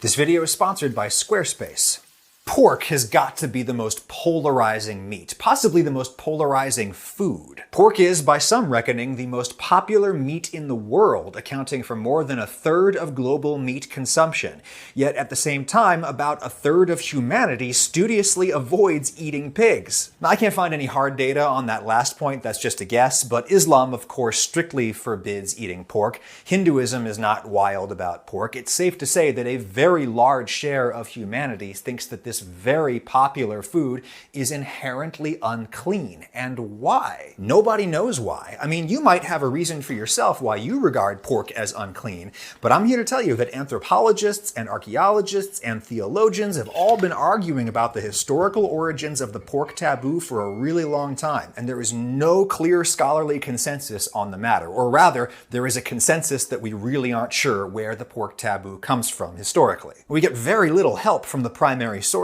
This video is sponsored by Squarespace. Pork has got to be the most polarizing meat, possibly the most polarizing food. Pork is, by some reckoning, the most popular meat in the world, accounting for more than a third of global meat consumption. Yet at the same time, about a third of humanity studiously avoids eating pigs. Now, I can't find any hard data on that last point, that's just a guess, but Islam, of course, strictly forbids eating pork. Hinduism is not wild about pork. It's safe to say that a very large share of humanity thinks that this very popular food is inherently unclean. And why? Nobody knows why. I mean, you might have a reason for yourself why you regard pork as unclean, but I'm here to tell you that anthropologists and archaeologists and theologians have all been arguing about the historical origins of the pork taboo for a really long time, and there is no clear scholarly consensus on the matter. Or rather, there is a consensus that we really aren't sure where the pork taboo comes from historically. We get very little help from the primary sources.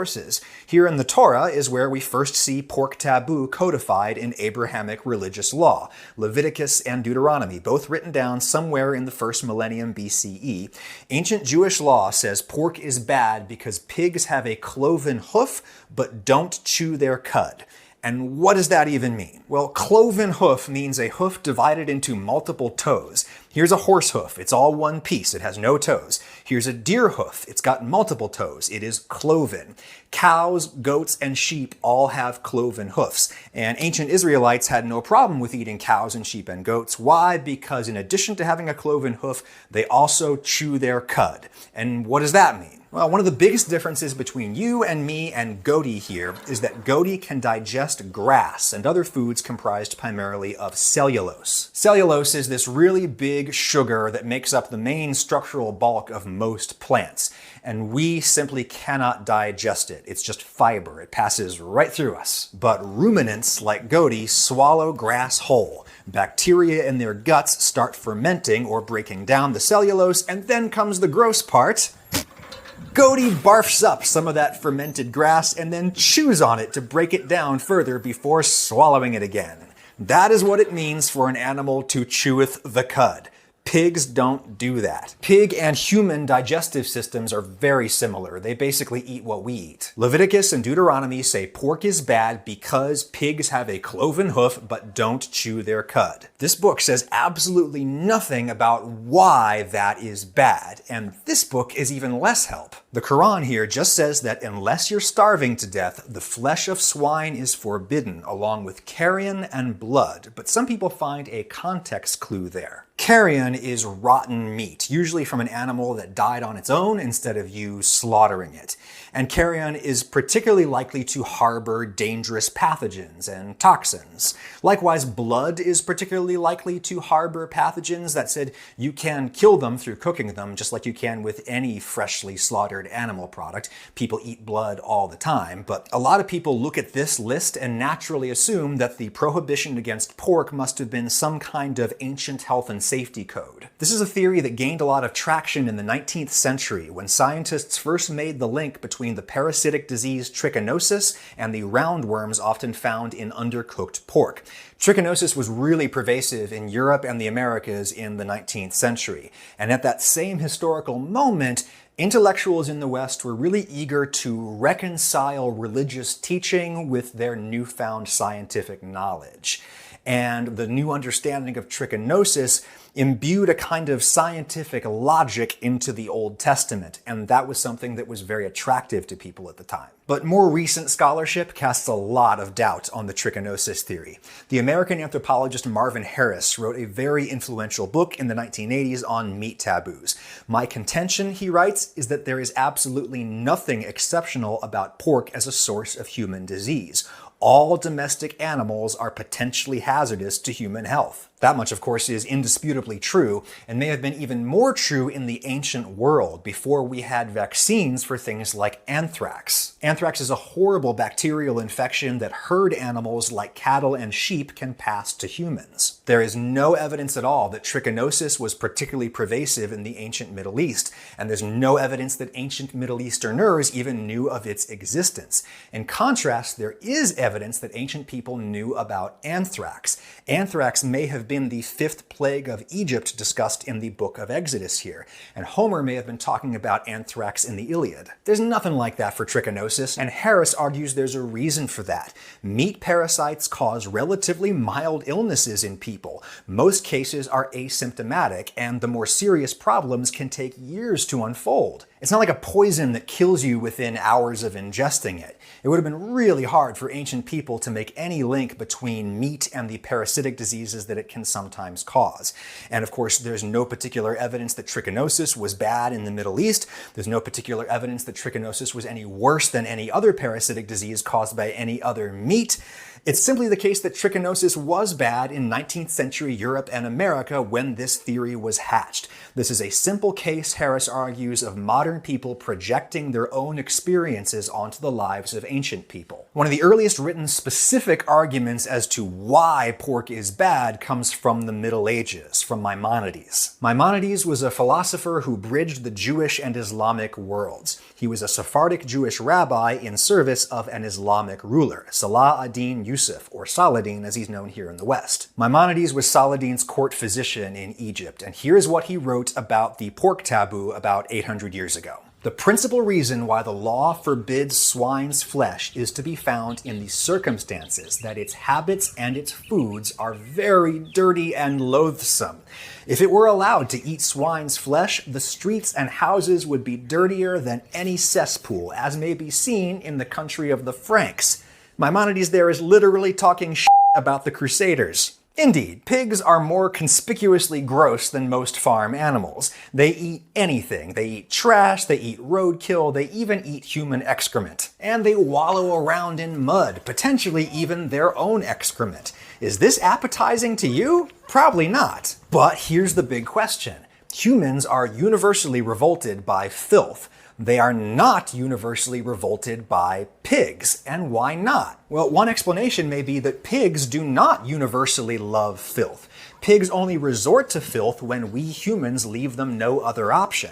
Here in the Torah is where we first see pork taboo codified in Abrahamic religious law. Leviticus and Deuteronomy, both written down somewhere in the first millennium BCE. Ancient Jewish law says pork is bad because pigs have a cloven hoof but don't chew their cud. And what does that even mean? Well, cloven hoof means a hoof divided into multiple toes. Here's a horse hoof. It's all one piece. It has no toes. Here's a deer hoof. It's got multiple toes. It is cloven. Cows, goats, and sheep all have cloven hoofs. And ancient Israelites had no problem with eating cows and sheep and goats. Why? Because in addition to having a cloven hoof, they also chew their cud. And what does that mean? Well, one of the biggest differences between you and me and goaty here is that goaty can digest grass and other foods comprised primarily of cellulose. Cellulose is this really big sugar that makes up the main structural bulk of most plants, and we simply cannot digest it. It's just fiber. It passes right through us. But ruminants like goaty swallow grass whole. Bacteria in their guts start fermenting or breaking down the cellulose, and then comes the gross part. Goaty barfs up some of that fermented grass and then chews on it to break it down further before swallowing it again. That is what it means for an animal to cheweth the cud. Pigs don't do that. Pig and human digestive systems are very similar. They basically eat what we eat. Leviticus and Deuteronomy say pork is bad because pigs have a cloven hoof but don't chew their cud. This book says absolutely nothing about why that is bad, and this book is even less help. The Quran here just says that unless you're starving to death, the flesh of swine is forbidden, along with carrion and blood, but some people find a context clue there. Carrion is rotten meat, usually from an animal that died on its own instead of you slaughtering it. And carrion is particularly likely to harbor dangerous pathogens and toxins. Likewise, blood is particularly likely to harbor pathogens. That said, you can kill them through cooking them, just like you can with any freshly slaughtered animal product. People eat blood all the time, but a lot of people look at this list and naturally assume that the prohibition against pork must have been some kind of ancient health and safety code. This is a theory that gained a lot of traction in the 19th century when scientists first made the link between the parasitic disease trichinosis and the roundworms often found in undercooked pork. Trichinosis was really pervasive in Europe and the Americas in the 19th century. And at that same historical moment, intellectuals in the West were really eager to reconcile religious teaching with their newfound scientific knowledge. And the new understanding of trichinosis imbued a kind of scientific logic into the Old Testament, and that was something that was very attractive to people at the time. But more recent scholarship casts a lot of doubt on the trichinosis theory. The American anthropologist Marvin Harris wrote a very influential book in the 1980s on meat taboos. My contention, he writes, is that there is absolutely nothing exceptional about pork as a source of human disease. All domestic animals are potentially hazardous to human health. That much, of course, is indisputably true, and may have been even more true in the ancient world, before we had vaccines for things like anthrax. Anthrax is a horrible bacterial infection that herd animals like cattle and sheep can pass to humans. There is no evidence at all that trichinosis was particularly pervasive in the ancient Middle East, and there's no evidence that ancient Middle Easterners even knew of its existence. In contrast, there is evidence that ancient people knew about anthrax. Anthrax may have have been the 5th plague of Egypt discussed in the book of Exodus here, and Homer may have been talking about anthrax in the Iliad. There's nothing like that for trichinosis, and Harris argues there's a reason for that. Meat parasites cause relatively mild illnesses in people. Most cases are asymptomatic, and the more serious problems can take years to unfold. It's not like a poison that kills you within hours of ingesting it. It would have been really hard for ancient people to make any link between meat and the parasitic diseases that it can sometimes cause. And of course, there's no particular evidence that trichinosis was bad in the Middle East. There's no particular evidence that trichinosis was any worse than any other parasitic disease caused by any other meat. It's simply the case that trichinosis was bad in 19th century Europe and America when this theory was hatched. This is a simple case, Harris argues, of modern people projecting their own experiences onto the lives of ancient people. One of the earliest written specific arguments as to why pork is bad comes from the Middle Ages, from Maimonides. Maimonides was a philosopher who bridged the Jewish and Islamic worlds. He was a Sephardic Jewish rabbi in service of an Islamic ruler, Salah ad-Din Yusuf, or Saladin as he's known here in the West. Maimonides was Saladin's court physician in Egypt, and here's what he wrote about the pork taboo about 800 years ago. The principal reason why the law forbids swine's flesh is to be found in the circumstances that its habits and its foods are very dirty and loathsome. If it were allowed to eat swine's flesh, the streets and houses would be dirtier than any cesspool, as may be seen in the country of the Franks. Maimonides there is literally talking shit about the Crusaders. Indeed, pigs are more conspicuously gross than most farm animals. They eat anything. They eat trash, they eat roadkill, they even eat human excrement. And they wallow around in mud, potentially even their own excrement. Is this appetizing to you? Probably not. But here's the big question. Humans are universally revolted by filth. They are not universally revolted by pigs. And why not? Well, one explanation may be that pigs do not universally love filth. Pigs only resort to filth when we humans leave them no other option.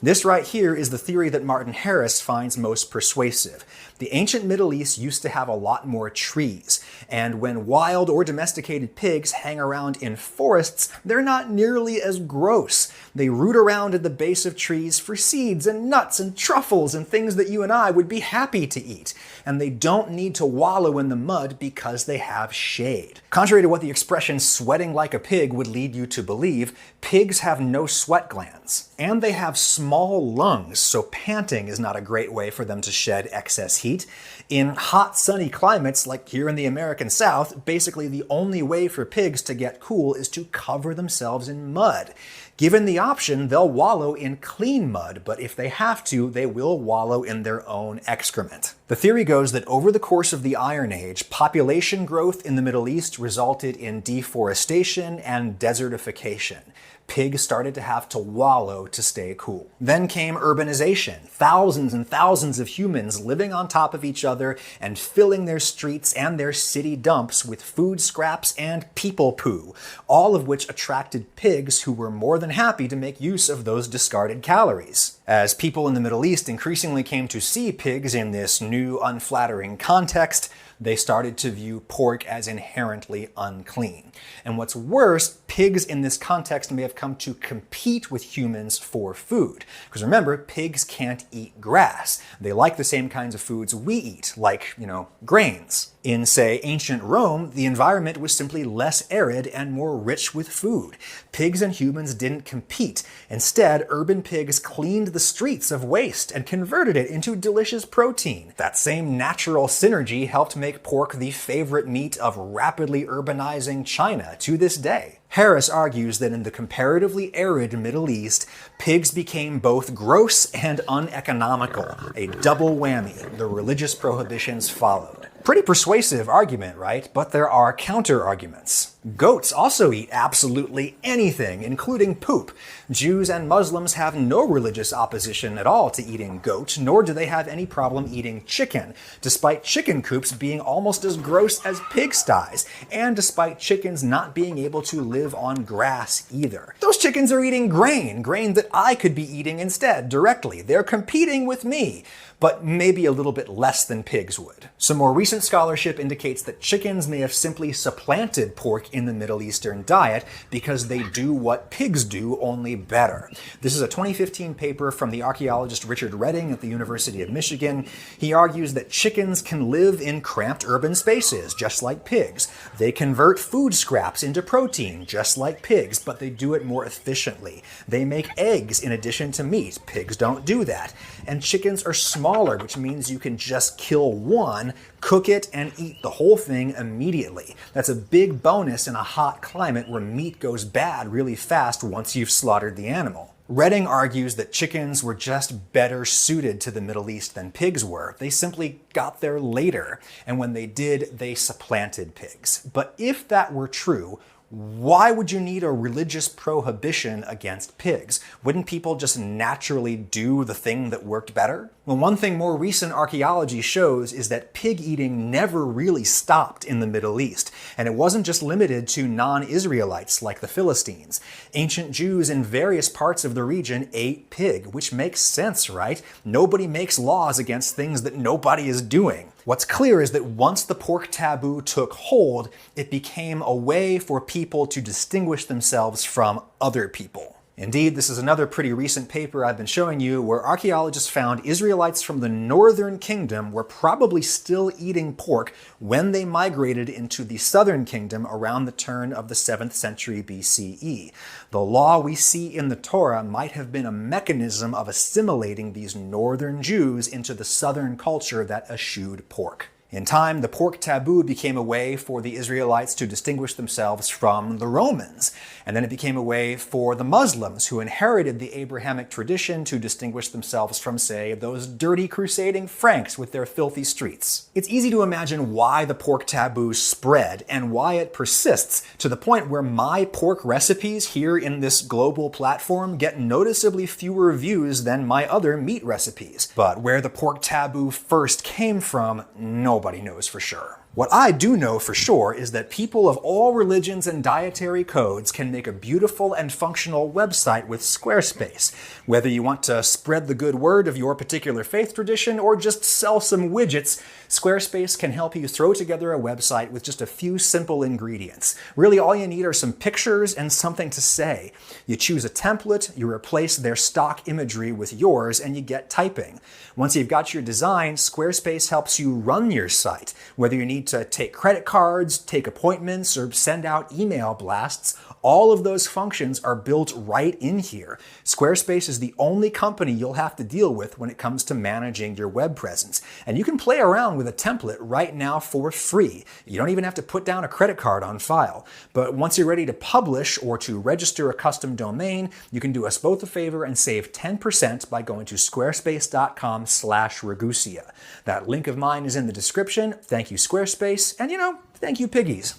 This right here is the theory that Martin Harris finds most persuasive. The ancient Middle East used to have a lot more trees, and when wild or domesticated pigs hang around in forests, they're not nearly as gross. They root around at the base of trees for seeds and nuts and truffles and things that you and I would be happy to eat. And they don't need to wallow in the mud because they have shade. Contrary to what the expression sweating like a pig would lead you to believe, pigs have no sweat glands. And they have small lungs, so panting is not a great way for them to shed excess heat. In hot, sunny climates like here in the American South, basically the only way for pigs to get cool is to cover themselves in mud. Given the option, they'll wallow in clean mud, but if they have to, they will wallow in their own excrement. The theory goes that over the course of the Iron Age, population growth in the Middle East resulted in deforestation and desertification. Pigs started to have to wallow to stay cool. Then came urbanization. Thousands and thousands of humans living on top of each other and filling their streets and their city dumps with food scraps and people poo, all of which attracted pigs who were more than happy to make use of those discarded calories. As people in the Middle East increasingly came to see pigs in this new, unflattering context, they started to view pork as inherently unclean. And what's worse, pigs in this context may have come to compete with humans for food. Because remember, pigs can't eat grass. They like the same kinds of foods we eat, like, grains. In, say, ancient Rome, the environment was simply less arid and more rich with food. Pigs and humans didn't compete. Instead, urban pigs cleaned the streets of waste and converted it into delicious protein. That same natural synergy helped make pork the favorite meat of rapidly urbanizing China to this day. Harris argues that in the comparatively arid Middle East, pigs became both gross and uneconomical. A double whammy. The religious prohibitions followed. Pretty persuasive argument, right? But there are counter-arguments. Goats also eat absolutely anything, including poop. Jews and Muslims have no religious opposition at all to eating goat, nor do they have any problem eating chicken, despite chicken coops being almost as gross as pigsties, and despite chickens not being able to live on grass either. Those chickens are eating grain that I could be eating instead, directly. They're competing with me, but maybe a little bit less than pigs would. Some more recent Recent scholarship indicates that chickens may have simply supplanted pork in the Middle Eastern diet because they do what pigs do, only better. This is a 2015 paper from the archaeologist Richard Redding at the University of Michigan. He argues that chickens can live in cramped urban spaces, just like pigs. They convert food scraps into protein, just like pigs, but they do it more efficiently. They make eggs in addition to meat. Pigs don't do that. And chickens are smaller, which means you can just kill one, cook it, and eat the whole thing immediately. That's a big bonus in a hot climate where meat goes bad really fast once you've slaughtered the animal. Redding argues that chickens were just better suited to the Middle East than pigs were. They simply got there later, and when they did, they supplanted pigs. But if that were true, why would you need a religious prohibition against pigs? Wouldn't people just naturally do the thing that worked better? Well, one thing more recent archaeology shows is that pig eating never really stopped in the Middle East, and it wasn't just limited to non-Israelites like the Philistines. Ancient Jews in various parts of the region ate pig, which makes sense, right? Nobody makes laws against things that nobody is doing. What's clear is that once the pork taboo took hold, it became a way for people to distinguish themselves from other people. Indeed, this is another pretty recent paper I've been showing you where archaeologists found Israelites from the northern kingdom were probably still eating pork when they migrated into the southern kingdom around the turn of the 7th century BCE. The law we see in the Torah might have been a mechanism of assimilating these northern Jews into the southern culture that eschewed pork. In time, the pork taboo became a way for the Israelites to distinguish themselves from the Romans. And then it became a way for the Muslims who inherited the Abrahamic tradition to distinguish themselves from, say, those dirty crusading Franks with their filthy streets. It's easy to imagine why the pork taboo spread and why it persists to the point where my pork recipes here in this global platform get noticeably fewer views than my other meat recipes. But where the pork taboo first came from, nobody knows for sure. What I do know for sure is that people of all religions and dietary codes can make a beautiful and functional website with Squarespace. Whether you want to spread the good word of your particular faith tradition or just sell some widgets, Squarespace can help you throw together a website with just a few simple ingredients. Really, all you need are some pictures and something to say. You choose a template, you replace their stock imagery with yours, and you get typing. Once you've got your design, Squarespace helps you run your site. Whether you need to take credit cards, take appointments, or send out email blasts, all of those functions are built right in here. Squarespace is the only company you'll have to deal with when it comes to managing your web presence. And you can play around with a template right now for free. You don't even have to put down a credit card on file. But once you're ready to publish or to register a custom domain, you can do us both a favor and save 10% by going to squarespace.com/Ragusia. That link of mine is in the description. Thank you, Squarespace, and thank you, piggies.